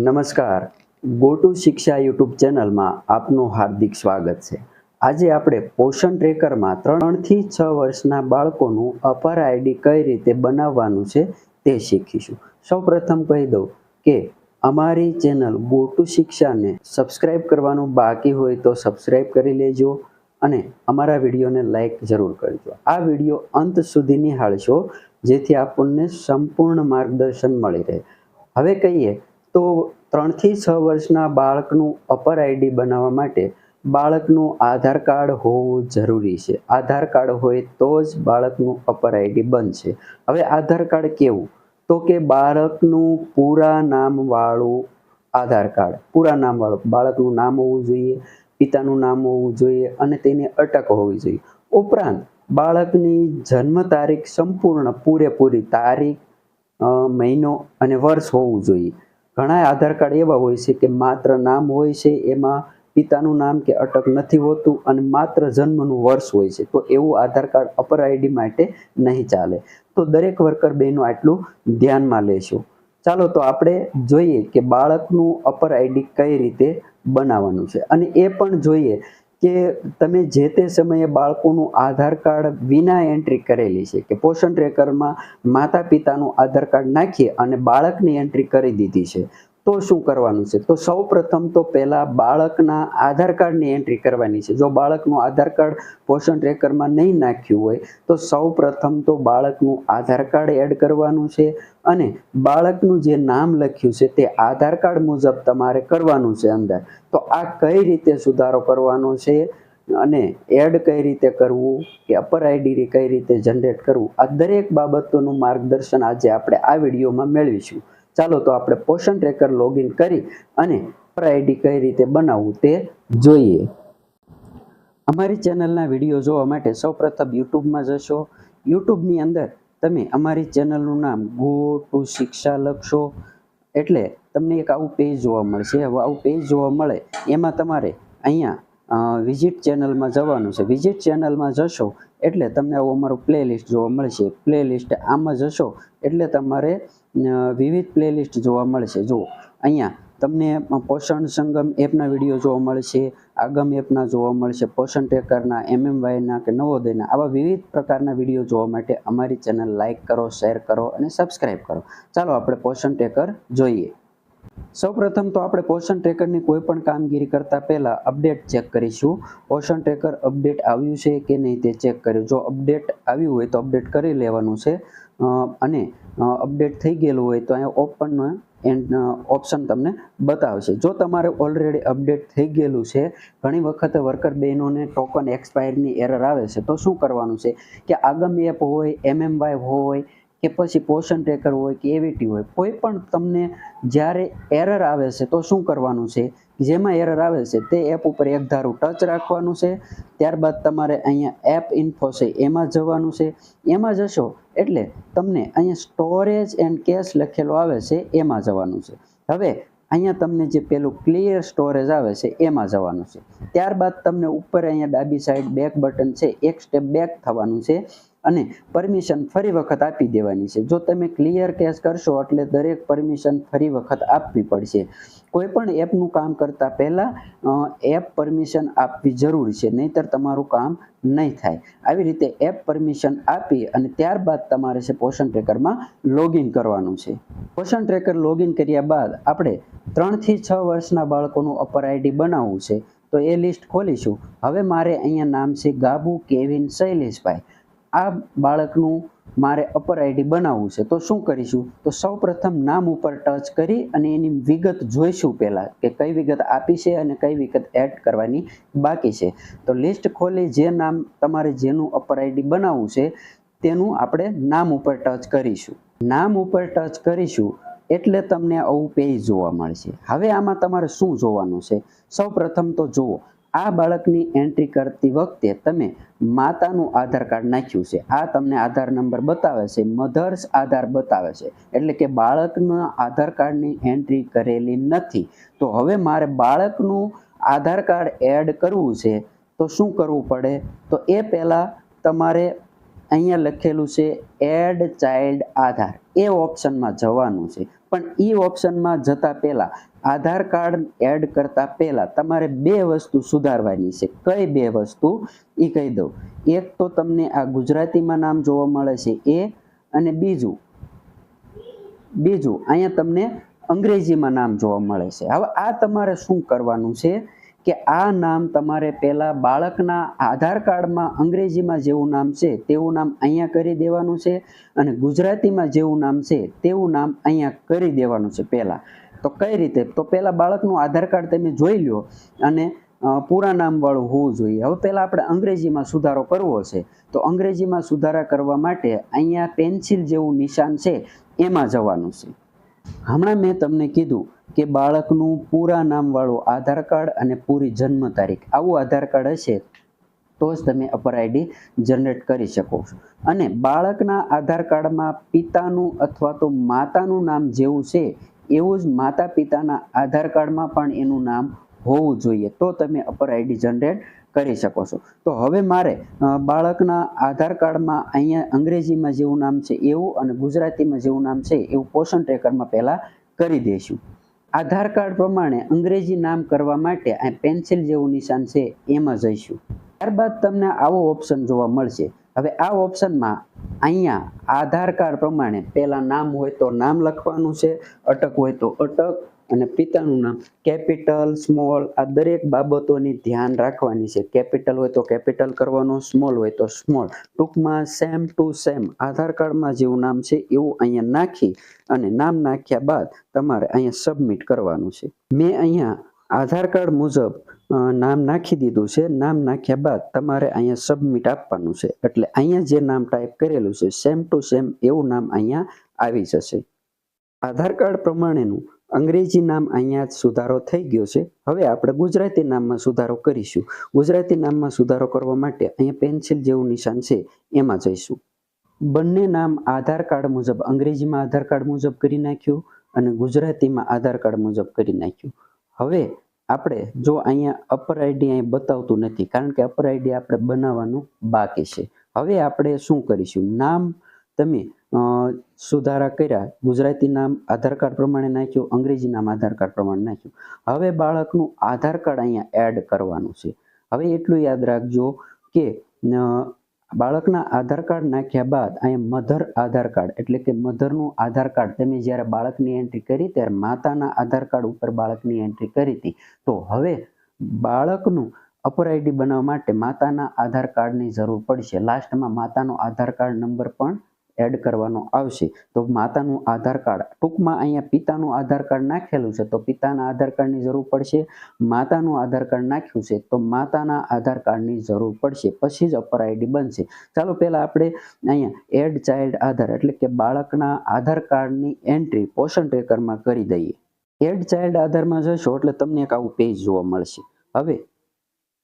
નમસ્કાર. Go to શિક્ષા YouTube ચેનલમાં આપનું હાર્દિક સ્વાગત છે. આજે આપણે પોષણ ટ્રેકરમાં 3 થી 6 વર્ષના બાળકોનું અપર આઈડી કઈ રીતે બનાવવાનું છે તે શીખીશું. સૌપ્રથમ કહી દઉં કે અમારી ચેનલ ગો ટુ શિક્ષાને સબસ્ક્રાઈબ કરવાનું બાકી હોય તો સબસ્ક્રાઈબ કરી લેજો અને અમારા વિડીયોને લાઈક જરૂર કરજો. આ વિડીયો અંત સુધી નિહાળશો જેથી આપણને સંપૂર્ણ માર્ગદર્શન મળી રહે. હવે કહીએ તો 3 થી 6 વર્ષના બાળકનું અપર આઈડી બનાવવા માટે બાળકનું આધાર કાર્ડ હોવું જરૂરી છે. આધાર કાર્ડ હોય તો જ બાળકનું અપર આઈડી બનશે. હવે આધાર કાર્ડ કેવું? તો કે બાળકનું પૂરા નામવાળું આધાર કાર્ડ. પૂરા નામવાળું બાળકનું નામ હોવું જોઈએ, પિતાનું નામ હોવું જોઈએ અને તેની અટક હોવી જોઈએ. ઉપરાંત બાળકની જન્મ તારીખ સંપૂર્ણ પૂરેપૂરી તારીખ, મહિનો અને વર્ષ હોવું જોઈએ. ઘણા આધાર કાર્ડ એવા હોય છે કે માત્ર નામ હોય છે, એમાં પિતાનું નામ કે અટક નથી હોતું અને માત્ર જન્મનું વર્ષ હોય છે. તો એવું આધાર કાર્ડ અપર આઈડી માટે નહીં ચાલે. તો દરેક વર્કર બહેનો આટલું ધ્યાનમાં લેશો. ચાલો તો આપણે જોઈએ કે બાળકનું અપર આઈડી કઈ રીતે બનાવવાનું છે અને એ પણ જોઈએ કે તમે જે તે સમયે બાળકોનું આધાર કાર્ડ વિના એન્ટ્રી કરેલી છે કે પોષણ ટ્રેકરમાં માતા પિતાનું આધાર કાર્ડ નાખી અને બાળકની એન્ટ્રી કરી દીધી છે તો શું કરવાનું છે? તો સૌ પ્રથમ તો પહેલાં બાળકના આધાર કાર્ડની એન્ટ્રી કરવાની છે. જો બાળકનું આધાર કાર્ડ પોષણ ટ્રેકરમાં નહીં નાખ્યું હોય તો સૌ પ્રથમ તો બાળકનું આધાર કાર્ડ એડ કરવાનું છે અને બાળકનું જે નામ લખ્યું છે તે આધાર કાર્ડ મુજબ તમારે કરવાનું છે અંદર. તો આ કઈ રીતે સુધારો કરવાનો છે અને એડ કઈ રીતે કરવું કે અપર આઈડી કઈ રીતે જનરેટ કરવું, આ દરેક બાબતોનું માર્ગદર્શન આજે આપણે આ વિડીયોમાં મેળવીશું. ચાલો તો આપણે પોષણ ટ્રેકર લોગિન કરી અને અપર આઈડી કઈ રીતે બનાવવું તે જોઈએ. અમારી ચેનલના વિડીયો જોવા માટે સૌપ્રથમ યુટ્યુબમાં જશો. યુટ્યુબની અંદર તમે અમારી ચેનલનું નામ ગો ટુ શિક્ષા લખશો એટલે તમને એક આવું પેજ જોવા મળશે. હવે આવું પેજ જોવા મળે એમાં તમારે અહીંયા વિઝિટ ચેનલમાં જવાનું છે. વિઝિટ ચેનલમાં જશો એટલે તમને આવું અમારું પ્લેલિસ્ટ જોવા મળશે. પ્લેલિસ્ટ આમાં જશો એટલે તમારે વિવિધ પ્લેલિસ્ટ જોવા મળશે. જુઓ અહીંયા તમને પોષણ સંગમ એપના વિડીયો જોવા મળશે, આગમ એપના જોવા મળશે, પોષણ ટ્રેકરના, MMYના કે નવોદયના, આવા વિવિધ પ્રકારના વિડીયો જોવા માટે અમારી ચેનલ લાઇક કરો, શેર કરો અને સબસ્ક્રાઈબ કરો. ચાલો આપણે પોષણ ટ્રેકર જોઈએ. સૌપ્રથમ તો આપણે પોષણ ટ્રેકરની કોઈ પણ કામગીરી કરતાં પહેલાં અપડેટ ચેક કરીશું. પોષણ ટ્રેકર અપડેટ આવ્યું છે કે નહીં તે ચેક કર્યું. જો અપડેટ આવ્યું હોય તો અપડેટ કરી લેવાનું છે અને અપડેટ થઈ ગયેલું હોય તો અહીંયા ઓપન ઓપ્શન તમને બતાવશે. જો તમારે ઓલરેડી અપડેટ થઈ ગયેલું છે, ઘણી વખત વર્કર બહેનોને ટોકન એક્સપાયરની એરર આવે છે તો શું કરવાનું છે કે આગમ એપ હોય, MMY હોય કે પછી પોષણ ટ્રેકર હોય કે એવીટી હોય, કોઈ પણ તમને જ્યારે એરર આવે છે તો શું કરવાનું છે, જેમાં એરર આવે છે તે એપ ઉપર એક ધારું ટચ રાખવાનું છે. ત્યારબાદ તમારે અહીંયા એપ ઇન્ફો છે એમાં જવાનું છે. એમાં જશો એટલે તમને અહીંયા સ્ટોરેજ એન્ડ કેશ લખેલો આવે છે એમાં જવાનું છે. હવે અહીંયા તમને જે પેલું ક્લિયર સ્ટોરેજ આવે છે એમાં જવાનું છે. ત્યારબાદ તમને ઉપર અહીંયા ડાબી સાઈડ બેક બટન છે, એક સ્ટેપ બેક થવાનું છે અને પરમિશન ફરી વખત આપી દેવાની છે. જો તમે ક્લિયર કેશ કરશો એટલે દરેક પરમિશન ફરી વખત આપવી પડશે. કોઈ પણ એપનું કામ કરતાં પહેલાં એપ પરમિશન આપવી જરૂરી છે, નહીંતર તમારું કામ નહીં થાય. આવી રીતે એપ પરમિશન આપી અને ત્યારબાદ તમારે છે પોષણ ટ્રેકરમાં લોગિન કરવાનું છે. પોષણ ટ્રેકર લોગિન કર્યા બાદ આપણે 3 થી 6 વર્ષના બાળકોનું અપર આઈડી બનાવવું છે તો એ લિસ્ટ ખોલીશું. હવે મારે અહીંયા નામ છે ગાબુ કેવિન શૈલેષભાઈ. આ બાળકનું મારે અપર આઈડી બનાવવું છે તો શું કરીશું? તો સૌ પ્રથમ નામ ઉપર ટચ કરી અને એની વિગત જોઈશું પહેલાં કે કઈ વિગત આપી છે અને કઈ વિગત એડ કરવાની બાકી છે. તો લિસ્ટ ખોલી જે નામ તમારે જેનું અપર આઈડી બનાવવું છે તેનું આપણે નામ ઉપર ટચ કરીશું. નામ ઉપર ટચ કરીશું એટલે તમને આવું પેજ જોવા મળશે. હવે આમાં તમારે શું જોવાનું છે? સૌ પ્રથમ તો જુઓ, આ બાળકની એન્ટ્રી કરતી વખતે તમે માતાનું આધાર કાર્ડ નાખ્યું છે. આ તમને આધાર નંબર બતાવે છે, મધર્સ આધાર બતાવે છે, એટલે કે બાળકના આધાર કાર્ડની એન્ટ્રી કરેલી નથી. તો હવે મારે બાળકનું આધાર કાર્ડ એડ કરવું છે તો શું કરવું પડે? તો એ પહેલાં તમારે અહીંયા લખેલું છે એડ ચાઇલ્ડ આધાર, એ ઓપ્શનમાં જવાનું છે. પણ એ ઓપ્શનમાં જતાં પહેલાં આધાર કાર્ડ એડ કરતા પહેલા તમારે બે વસ્તુ સુધારવાની છે. કઈ બે વસ્તુ એ કહી દઉં. એક તો તમને આ ગુજરાતીમાં નામ જોવા મળે છે એ, અને બીજું અહીંયા તમને અંગ્રેજીમાં નામ જોવા મળે છે. હવે આ તમારે શું કરવાનું છે કે આ નામ તમારે પહેલા બાળકના આધાર કાર્ડમાં અંગ્રેજીમાં જેવું નામ છે તેવું નામ અહીંયા કરી દેવાનું છે, અને ગુજરાતીમાં જેવું નામ છે તેવું નામ અહીંયા કરી દેવાનું છે પહેલા. તો કઈ રીતે? તો પહેલા બાળકનું આધાર કાર્ડ તમે જોઈ લો, અને પૂરા નામવાળું હોવું જોઈએ. હવે પહેલાં આપણે અંગ્રેજીમાં સુધારો કરવો છે. તો અંગ્રેજીમાં સુધારા કરવા માટે અહીંયા પેન્સિલ જેવું નિશાન છે એમાં જવાનું છે. હમણાં મેં તમને કીધું કે બાળકનું પૂરા નામવાળું આધાર કાર્ડ અને પૂરી જન્મ તારીખ આવું આધાર કાર્ડ હશે તો જ તમે અપર આઈડી જનરેટ કરી શકો છો. અને બાળકના આધાર કાર્ડમાં પિતાનું અથવા તો માતાનું નામ જેવું છે એવું જ માતા પિતાના આધાર કાર્ડમાં પણ એનું નામ હોવું જોઈએ, તો તમે અપર આઈડી જનરેટ કરી શકો છો. તો હવે મારે બાળકના આધાર કાર્ડમાં અહીંયા અંગ્રેજીમાં જેવું નામ છે એવું અને ગુજરાતીમાં જેવું નામ છે એવું પોષણ ટ્રેકરમાં પહેલાં કરી દઈશું. આધાર કાર્ડ પ્રમાણે અંગ્રેજી નામ કરવા માટે આ પેન્સિલ જેવું નિશાન છે એમાં જઈશું. ત્યારબાદ તમને આવો ઓપ્શન જોવા મળશે. હવે આ ઓપ્શનમાં અહીંયા આધાર કાર્ડ પ્રમાણે પહેલાં નામ હોય તો નામ લખવાનું છે, અટક હોય તો અટક, અને પિતાનું નામ કેપિટલ, સ્મોલ, આ દરેક બાબતોની ધ્યાન રાખવાની છે. કેપિટલ હોય તો કેપિટલ કરવાનું, સ્મોલ હોય તો સ્મોલ. ટૂંકમાં સેમ ટુ સેમ આધાર કાર્ડમાં જેવું નામ છે એવું અહીંયા નાખી અને નામ નાખ્યા બાદ તમારે અહીંયા સબમિટ કરવાનું છે. મેં અહીંયા આધાર કાર્ડ મુજબ નામ નાખી દીધું છે. નામ નાખ્યા બાદ તમારે અહીંયા સબમિટ આપવાનું છે. એટલે અહીંયા જે નામ ટાઈપ કરેલું છે સેમ ટુ સેમ એવું નામ અહીંયા આવી જશે. આધાર કાર્ડ પ્રમાણેનું અંગ્રેજી નામ અહીંયા સુધારો થઈ ગયો છે. હવે આપણે ગુજરાતી નામમાં સુધારો કરીશું. ગુજરાતી નામમાં સુધારો કરવા માટે અહીંયા પેન્સિલ જેવું નિશાન છે એમાં જઈશું. બંને નામ આધાર કાર્ડ મુજબ અંગ્રેજીમાં આધાર કાર્ડ મુજબ કરી નાખ્યું અને ગુજરાતીમાં આધાર કાર્ડ મુજબ કરી નાખ્યું. હવે આપણે જો અહીંયા અપર આઈડી અહીં બતાવતું નથી કારણ કે અપર આઈડી આપણે બનાવવાનું બાકી છે. હવે આપણે શું કરીશું? નામ તમે સુધારા કર્યા, ગુજરાતી નામ આધાર કાર્ડ પ્રમાણે નાખ્યું, અંગ્રેજી નામ આધાર કાર્ડ પ્રમાણે નાખ્યું. હવે બાળકનું આધાર કાર્ડ અહીંયા એડ કરવાનું છે. હવે એટલું યાદ રાખજો કે બાળકના આધાર કાર્ડ નાખ્યા બાદ અહીંયા મધર આધાર કાર્ડ એટલે કે મધરનું આધાર કાર્ડ તમે જ્યારે બાળકની એન્ટ્રી કરી ત્યારે માતાના આધાર કાર્ડ ઉપર બાળકની એન્ટ્રી કરી હતી. તો હવે બાળકનું અપર આઈડી બનાવવા માટે માતાના આધાર કાર્ડની જરૂર પડશે. લાસ્ટમાં માતાનો આધાર કાર્ડ નંબર પણ એડ કરવાનો આવશે. તો માતાનું આધાર કાર્ડ, ટૂંકમાં અહીંયા પિતાનું આધાર કાર્ડ નાખેલું છે તો પિતાના આધાર કાર્ડની જરૂર પડશે. માતાનું આધાર કાર્ડ નાખ્યું છે તો માતાના આધાર કાર્ડની જરૂર પડશે. પછી જ અપર આઈડી બનશે. ચાલો પહેલાં આપણે અહીંયા એડ ચાઇલ્ડ આધાર એટલે કે બાળકના આધાર કાર્ડની એન્ટ્રી પોષણ ટ્રેકરમાં કરી દઈએ. એડ ચાઇલ્ડ આધારમાં જશો એટલે તમને એક આવું પેજ જોવા મળશે. હવે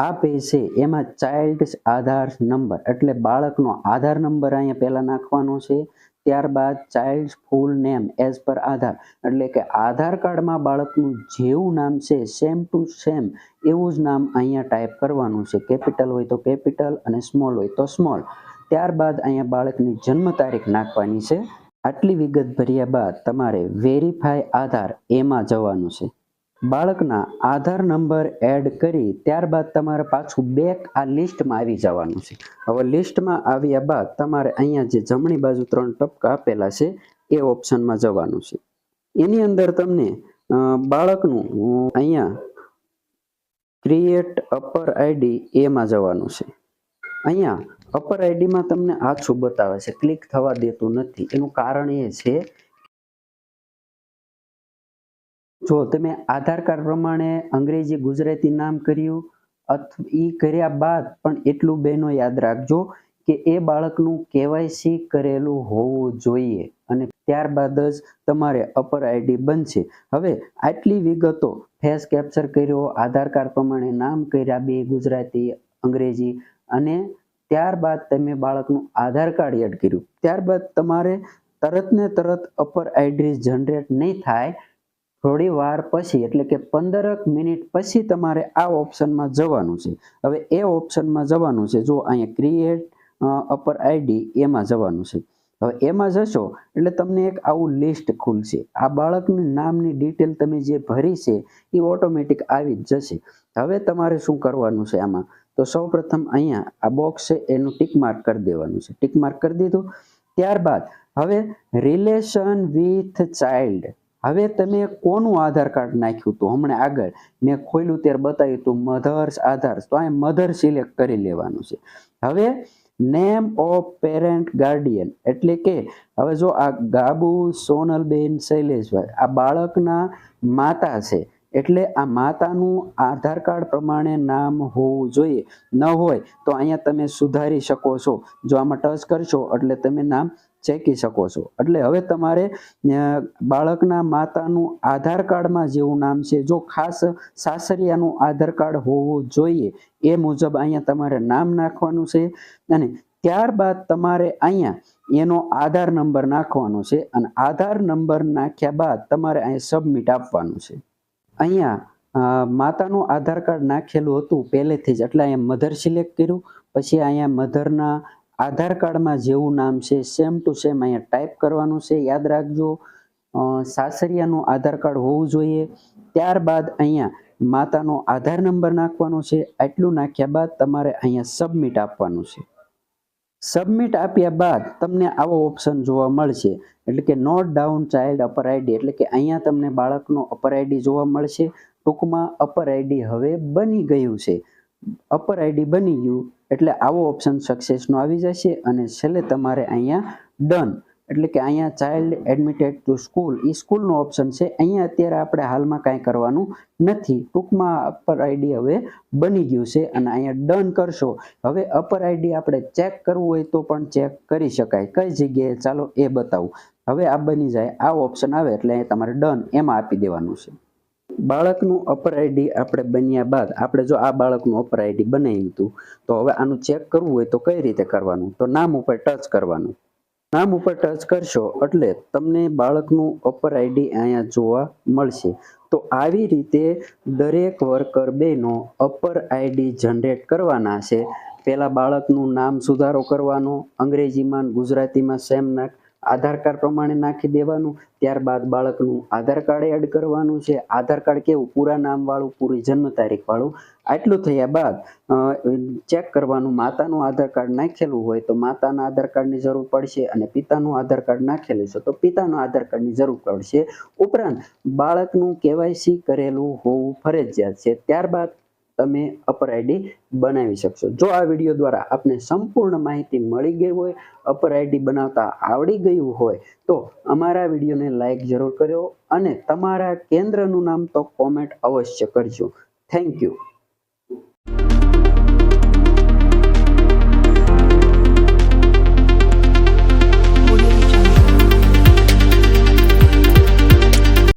આ પેજ છે એમાં ચાઇલ્ડ આધાર નંબર એટલે બાળકનો આધાર નંબર અહીંયા પહેલાં નાખવાનો છે. ત્યારબાદ ચાઇલ્ડ ફૂલ નેમ એઝ પર આધાર એટલે કે આધાર કાર્ડમાં બાળકનું જેવું નામ છે સેમ ટુ સેમ એવું જ નામ અહીંયા ટાઈપ કરવાનું છે. કેપિટલ હોય તો કેપિટલ અને સ્મોલ હોય તો સ્મોલ. ત્યારબાદ અહીંયા બાળકની જન્મ તારીખ નાખવાની છે. આટલી વિગત ભર્યા બાદ તમારે વેરીફાઈ આધાર એમાં જવાનું છે. બાળકના આધાર નંબર એડ કરી ત્યારબાદ તમારે પાછું બેક આ લિસ્ટમાં આવી જવાનું છે. હવે લિસ્ટમાં આવ્યા બાદ તમારે અહીંયા જે જમણી બાજુ 3 ટપકા આપેલા છે એ ઓપ્શનમાં જવાનું છે. એની અંદર તમને બાળકનું અહીંયા ક્રિએટ અપર આઈડી એમાં જવાનું છે. અહીંયા અપર આઈડીમાં તમને આછું બતાવે છે, ક્લિક થવા દેતું નથી. એનું કારણ એ છે જો તમે આધાર કાર્ડ પ્રમાણે અંગ્રેજી ગુજરાતી નામ કર્યું એ કર્યા બાદ પણ એટલું બહેનો યાદ રાખજો કે એ બાળકનું કેવાયસી કરેલું હોવું જોઈએ અને ત્યારબાદ જ તમારે અપર આઈડી બનશે. હવે આટલી વિગતો ફેસ કેપ્ચર કર્યો, આધાર કાર્ડ પ્રમાણે નામ કર્યા બે ગુજરાતી અંગ્રેજી અને ત્યારબાદ તમે બાળકનું આધાર કાર્ડ એડ કર્યું. ત્યારબાદ તમારે તરત ને તરત અપર આઈડી જનરેટ નહીં થાય. થોડી વાર પછી એટલે કે 15 મિનિટ પછી તમારે આ ઓપ્શનમાં જવાનું છે. હવે એ ઓપ્શનમાં જવાનું છે જો અહીંયા ક્રિએટ અપર આઈડી એમાં જવાનું છે. હવે એમાં જશો એટલે તમને એક આવું લિસ્ટ ખુલશે. આ બાળકનું નામની ડિટેલ તમે જે ભરી છે એ ઓટોમેટિક આવી જ જશે. હવે તમારે શું કરવાનું છે આમાં, તો સૌપ્રથમ અહીંયા આ બોક્સ છે એનું ટિક માર્ક કરી દેવાનું છે. ટિક માર્ક કરી દીધું. ત્યારબાદ હવે રિલેશન વિથ ચાઇલ્ડ, હવે તમે કોનું આધાર કાર્ડ નાખ્યું હતું હમણાં આગળ મેં ખોલ્યું ત્યારે બતાવ્યું હતું મધર્સ આધાર, તો અહીંયા મધર સિલેક્ટ કરી લેવાનું છે. હવે નેમ ઓફ પેરેન્ટ ગાર્ડિયન, એટલે કે હવે જો આ ગાબુ સોનલબેન શૈલેષભાઈ આ બાળકના માતા છે, એટલે આ માતાનું આધાર કાર્ડ પ્રમાણે નામ હોવું જોઈએ. ન હોય તો અહીંયા તમે સુધારી શકો છો. જો આમાં ટચ કરશો એટલે તમે નામ ચેકી શકો છો. એટલે હવે તમારે બાળકના માતાનું આધાર કાર્ડમાં જેવું નામ છે, જો ખાસ સાસરિયાનું આધાર કાર્ડ હોવું જોઈએ એ મુજબ અહીંયા તમારે નામ નાખવાનું છે. અને ત્યારબાદ તમારે અહીંયા એનો આધાર નંબર નાખવાનો છે. અને આધાર નંબર નાખ્યા બાદ તમારે અહીંયા સબમિટ આપવાનું છે. અહીંયા માતાનું આધાર કાર્ડ નાખેલું હતું પહેલેથી જ, એટલે અહીંયા મધર સિલેક્ટ કર્યું. પછી અહીંયા મધરના આધાર કાર્ડમાં જેવું નામ છે સેમ ટુ સેમ અહીંયા ટાઈપ કરવાનું છે. યાદ રાખજો સાસરિયાનું આધાર કાર્ડ હોવું જોઈએ. ત્યારબાદ અહીંયા માતાનો આધાર નંબર નાખવાનો છે. આટલું નાખ્યા બાદ તમારે અહીંયા સબમિટ આપવાનું છે. સબમિટ આપ્યા બાદ તમને આવો ઓપ્શન જોવા મળશે, એટલે કે note down child upper ID, એટલે કે અહીંયા તમને બાળકનો અપર આઈડી જોવા મળશે. ટૂંકમાં અપર આઈડી હવે બની ગયું છે. અપર આઈડી બની ગયું એટલે આવો ઓપ્શન સક્સેસનો આવી જશે. અને છેલ્લે તમારે અહીંયા ડન, એટલે કે અહીંયા ચાઇલ્ડ એડમિટેડ ટુ સ્કૂલ એ સ્કૂલનો ઓપ્શન છે. અહીંયા અત્યારે આપણે હાલમાં કાંઈ કરવાનું નથી. ટૂંકમાં અપર આઈડી હવે બની ગયું છે અને અહીંયા ડન કરશો. હવે અપર આઈડી આપણે ચેક કરવું હોય તો પણ ચેક કરી શકાય. કઈ જગ્યાએ ચાલો એ બતાવું. હવે આ બની જાય, આ ઓપ્શન આવે એટલે અહીંયા તમારે ડન એમાં આપી દેવાનું છે. બાળકનું અપર આઈડી આપણે બન્યા બાદ આપણે જો આ બાળકનું અપર આઈડી બનાવ્યું હતું, તો હવે આનું ચેક કરવું હોય તો કઈ રીતે કરવાનું, તો નામ ઉપર ટચ કરવાનું. નામ ઉપર ટચ કરશો એટલે તમને બાળકનું અપર આઈડી અહીંયા જોવા મળશે. તો આવી રીતે દરેક વર્કર બેનો અપર આઈડી જનરેટ કરવાના છે. પહેલાં બાળકનું નામ સુધારો કરવાનો, અંગ્રેજીમાં ગુજરાતીમાં સેમ નાખ આધાર કાર્ડ પ્રમાણે નાખી દેવાનું. ત્યારબાદ બાળકનું આધાર કાર્ડ એડ કરવાનું છે. આધાર કાર્ડ કેવું, પૂરા નામવાળું, પૂરી જન્મ તારીખવાળું. આટલું થયા બાદ ચેક કરવાનું, માતાનું આધાર કાર્ડ નાખેલું હોય તો માતાના આધાર કાર્ડની જરૂર પડશે, અને પિતાનું આધાર કાર્ડ નાખેલું છે તો પિતાના આધાર કાર્ડની જરૂર પડશે. ઉપરાંત બાળકનું કેવાયસી કરેલું હોવું ફરજિયાત છે. ત્યારબાદ તમે અપર આઈડી બનાવી શકશો. જો આ વિડીયો દ્વારા આપને સંપૂર્ણ માહિતી મળી ગઈ હોય, અપર આઈડી બનાવતા આવડી ગયું હોય તો અમારા વિડીયોને લાઈક જરૂર કરજો અને તમારા કેન્દ્રનું નામ તો કોમેન્ટ અવશ્ય કરજો. Thank you.